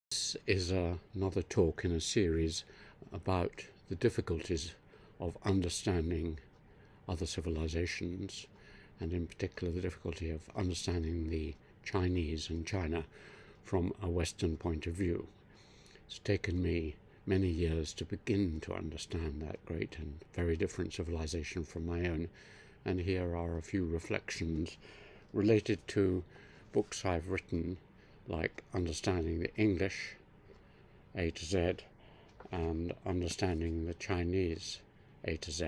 This is another talk in a series about the difficulties of understanding other civilizations, and in particular the difficulty of understanding the Chinese and China from a Western point of view. It's taken me many years to begin to understand that great and very different civilization from my own, and here are a few reflections related to books I've written, like Understanding the English, A to Z, and Understanding the Chinese, A to Z,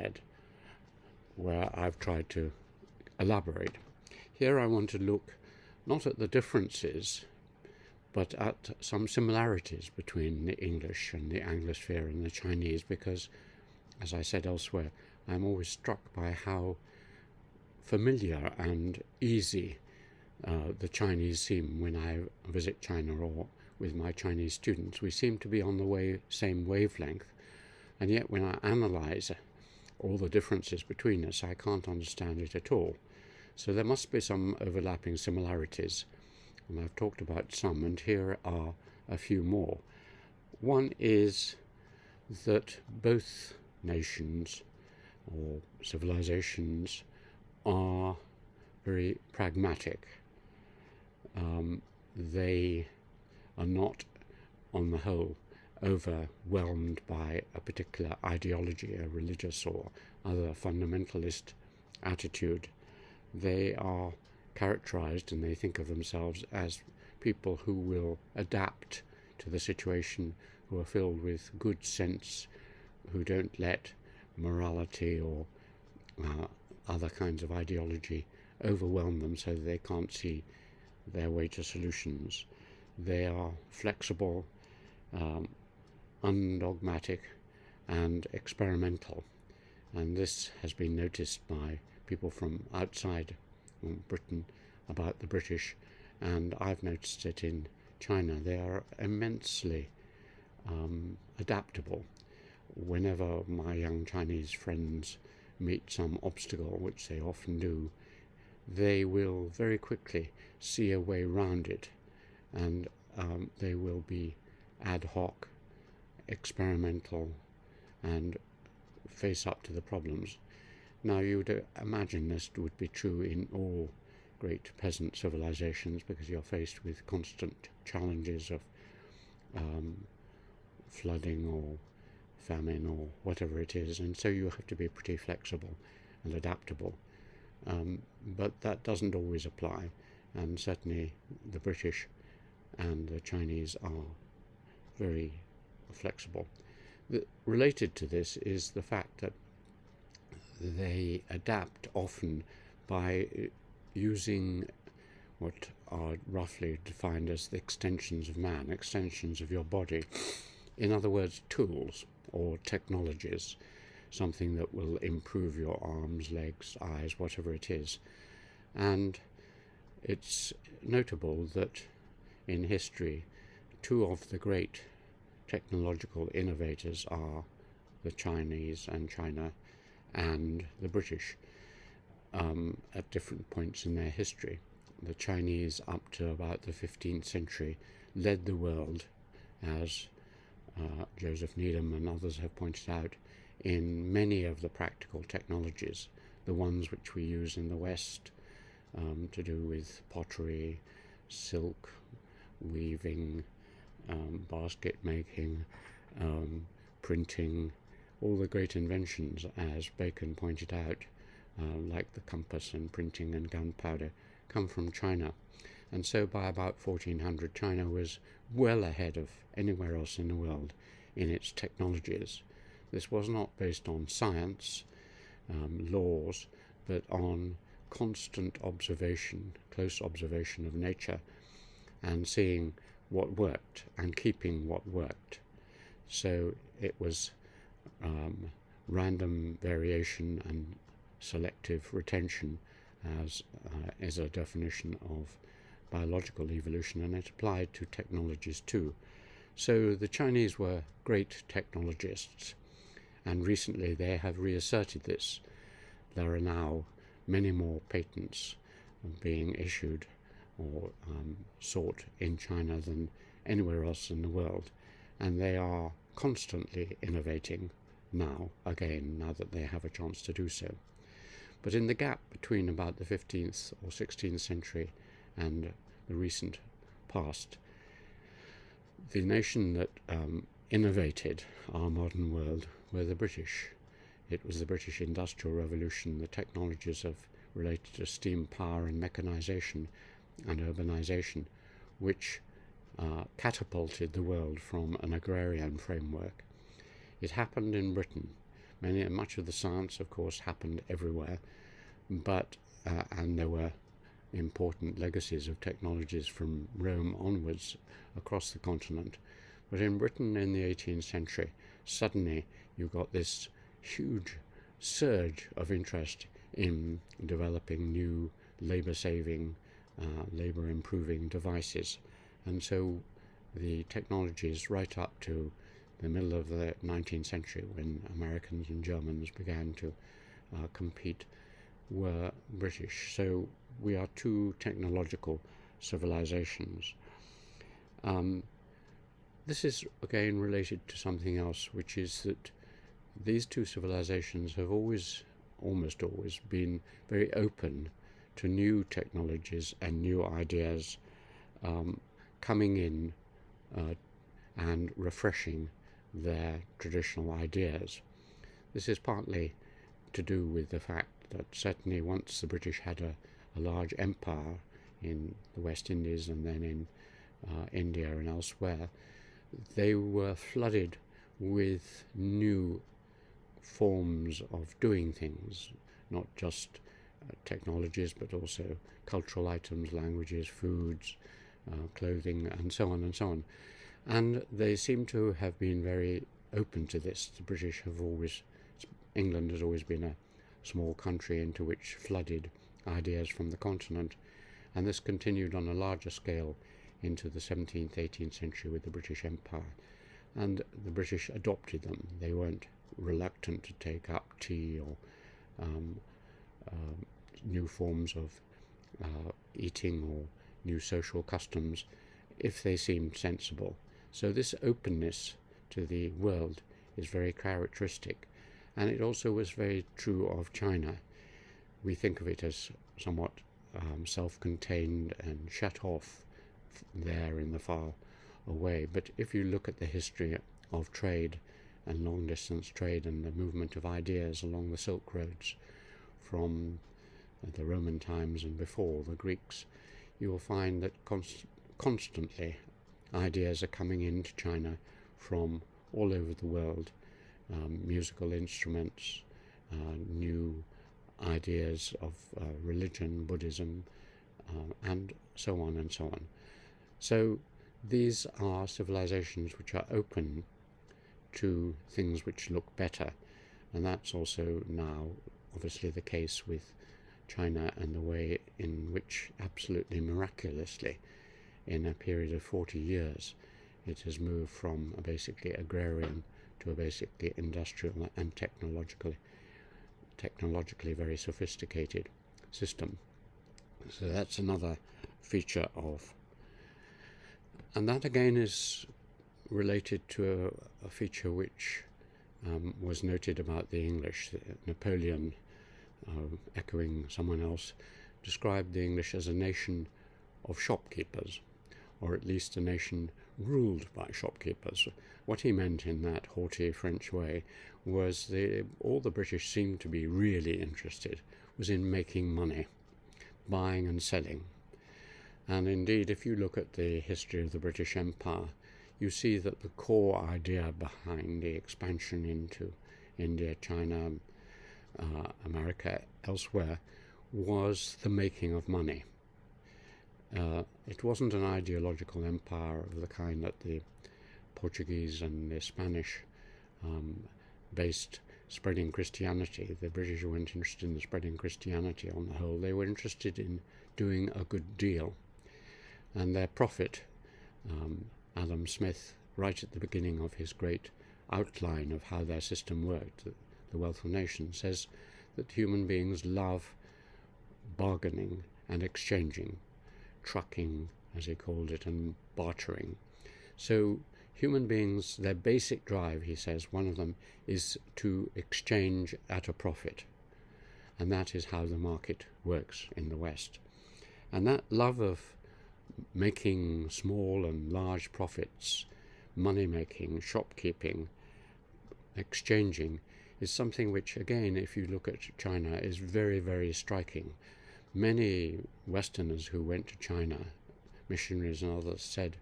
where I've tried to elaborate. Here I want to look not at the differences, but at some similarities between the English and the Anglosphere and the Chinese, because, as I said elsewhere, I'm always struck by how familiar and easy the Chinese seem when I visit China or with my Chinese students. We seem to be on the same wavelength, and yet when I analyze all the differences between us, I can't understand it at all. So there must be some overlapping similarities, and I've talked about some, and here are a few more. One is that both nations or civilizations are very pragmatic. They are not, on the whole, overwhelmed by a particular ideology, a religious or other fundamentalist attitude. They are characterized, and they think of themselves as people who will adapt to the situation, who are filled with good sense, who don't let morality or other kinds of ideology overwhelm them so that they can't see their way to solutions. They are flexible, undogmatic, and experimental, and this has been noticed by people from outside Britain about the British, and I've noticed it in China. They are immensely adaptable. Whenever my young Chinese friends meet some obstacle, which they often do, they will very quickly see a way round it, and they will be ad hoc, experimental, and face up to the problems. Now, you would imagine this would be true in all great peasant civilizations, because you're faced with constant challenges of flooding or famine or whatever it is, and so you have to be pretty flexible and adaptable. But that doesn't always apply, and certainly the British and the Chinese are very flexible. Related to this is the fact that they adapt often by using what are roughly defined as the extensions of man, extensions of your body. In other words, tools or technologies, something that will improve your arms, legs, eyes, whatever it is. And it's notable that in history, two of the great technological innovators are the Chinese and China and the British at different points in their history. The Chinese, up to about the 15th century, led the world, as Joseph Needham and others have pointed out, in many of the practical technologies, the ones which we use in the West to do with pottery, silk, weaving, basket making, printing, all the great inventions, as Bacon pointed out, like the compass and printing and gunpowder, come from China. And so by about 1400, China was well ahead of anywhere else in the world in its technologies. This was not based on science, laws, but on constant observation, close observation of nature, and seeing what worked and keeping what worked. So it was random variation and selective retention, as is a definition of biological evolution, and it applied to technologies too. So the Chinese were great technologists, and recently they have reasserted this. There are now many more patents being issued or sought in China than anywhere else in the world, and they are constantly innovating now that they have a chance to do so. But in the gap between about the 15th or 16th century and the recent past, the nation that innovated our modern world were the British. It was the British Industrial Revolution, the technologies related to steam power and mechanization and urbanization, which catapulted the world from an agrarian framework. It happened in Britain. Much of the science, of course, happened everywhere, but and there were important legacies of technologies from Rome onwards across the continent. But in Britain in the 18th century, suddenly you got this huge surge of interest in developing new labour-saving, labour-improving devices. And so the technologies right up to the middle of the 19th century, when Americans and Germans began to compete, were British. So we are two technological civilizations. This is again related to something else, which is that these two civilizations have almost always been very open to new technologies and new ideas coming in and refreshing their traditional ideas. This is partly to do with the fact that certainly once the British had a large empire in the West Indies and then in India and elsewhere, they were flooded with new forms of doing things, not just technologies, but also cultural items, languages, foods, clothing, and so on and so on. And they seem to have been very open to this. The British England has always been a small country into which flooded ideas from the continent, and this continued on a larger scale into the 17th, 18th century with the British Empire, and the British adopted them. They weren't reluctant to take up tea or new forms of eating or new social customs if they seemed sensible. So this openness to the world is very characteristic, and it also was very true of China. We think of it as somewhat self-contained and shut off there in the far away, but if you look at the history of trade and long-distance trade and the movement of ideas along the Silk Roads from the Roman times and before the Greeks, you will find that constantly ideas are coming into China from all over the world, musical instruments, new ideas of religion, Buddhism, and so on and so on. So these are civilizations which are open to things which look better, and that's also now obviously the case with China and the way in which absolutely miraculously in a period of 40 years it has moved from a basically agrarian to a basically industrial and technologically very sophisticated system. So that's another feature of, and that again is related to a feature which was noted about the English. Napoleon, echoing someone else, described the English as a nation of shopkeepers, or at least a nation ruled by shopkeepers. What he meant in that haughty French way was all the British seemed to be really interested was in making money, buying and selling. And indeed, if you look at the history of the British Empire, you see that the core idea behind the expansion into India, China, America, elsewhere, was the making of money. It wasn't an ideological empire of the kind that the Portuguese and the Spanish based spreading Christianity. The British weren't interested in spreading Christianity on the whole. They were interested in doing a good deal. And their prophet, Adam Smith, right at the beginning of his great outline of how their system worked, The Wealth of Nations, says that human beings love bargaining and exchanging, trucking, as he called it, and bartering. So human beings, their basic drive, he says, one of them is to exchange at a profit. And that is how the market works in the West. And that love of making small and large profits, money making, shopkeeping, exchanging, is something which, again, if you look at China, is very, very striking. Many Westerners who went to China, missionaries and others, said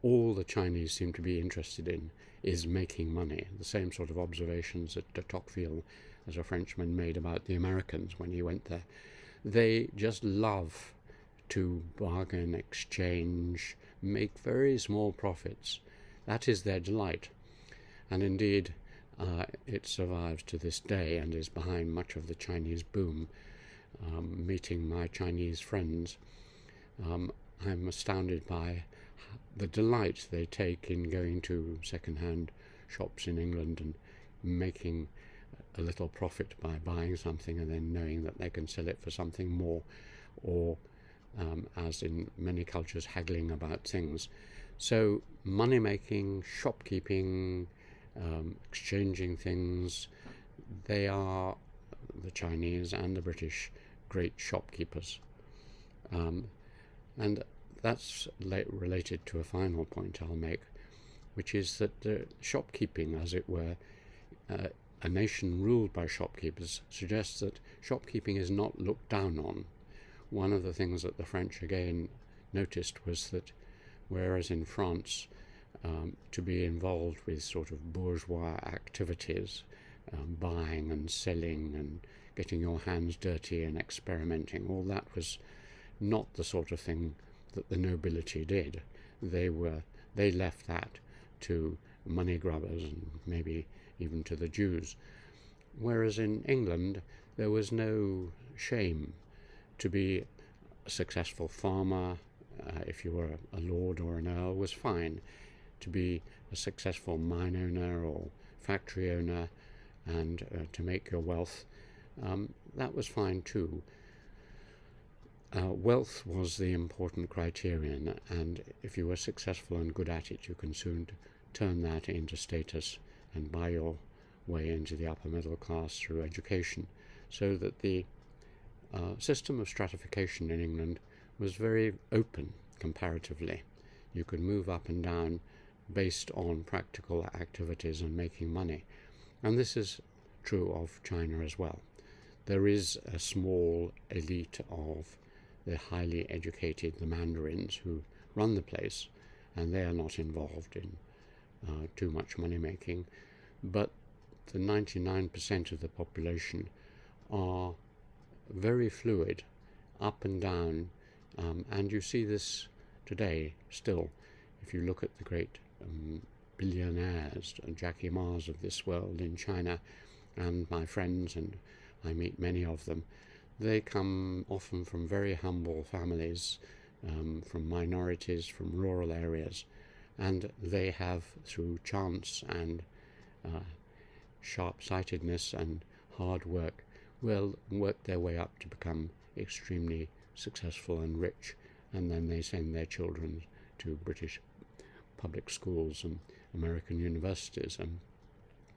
all the Chinese seem to be interested in is making money. The same sort of observations that de Tocqueville, as a Frenchman, made about the Americans when he went there. They just love to bargain, exchange, make very small profits. That is their delight. And indeed, it survives to this day and is behind much of the Chinese boom. Meeting my Chinese friends, I'm astounded by the delight they take in going to second-hand shops in England and making a little profit by buying something and then knowing that they can sell it for something more, or as in many cultures, haggling about things. So money making, shopkeeping, exchanging things, they are, the Chinese and the British, great shopkeepers. And that's related to a final point I'll make, which is that the shopkeeping, as it were, a nation ruled by shopkeepers, suggests that shopkeeping is not looked down on. One of the things that the French again noticed was that whereas in France to be involved with sort of bourgeois activities, buying and selling and getting your hands dirty and experimenting, all that was not the sort of thing that the nobility did. They left that to money grubbers and maybe even to the Jews. Whereas in England there was no shame to be a successful farmer. If you were a lord or an earl, was fine. To be a successful mine owner or factory owner and to make your wealth, that was fine too. Wealth was the important criterion, and if you were successful and good at it, you can soon turn that into status and buy your way into the upper middle class through education. So that the system of stratification in England was very open comparatively. You could move up and down based on practical activities and making money. And this is true of China as well. There is a small elite of the highly educated, the mandarins, who run the place, and they are not involved in too much money making. But the 99% of the population are very fluid, up and down, and you see this today still. If you look at the great billionaires, Jackie Ma's of this world in China, and my friends, and I meet many of them, they come often from very humble families, from minorities, from rural areas, and they have, through chance and sharp-sightedness and hard work, will work their way up to become extremely successful and rich, and then they send their children to British public schools and American universities and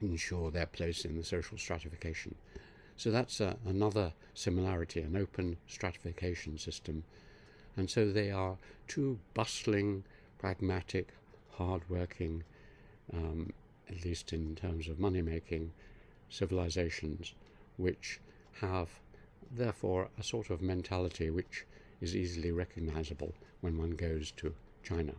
ensure their place in the social stratification. So that's another similarity, an open stratification system. And so they are two bustling, pragmatic, hard-working, at least in terms of money-making, civilizations, which have, therefore, a sort of mentality which is easily recognizable when one goes to China.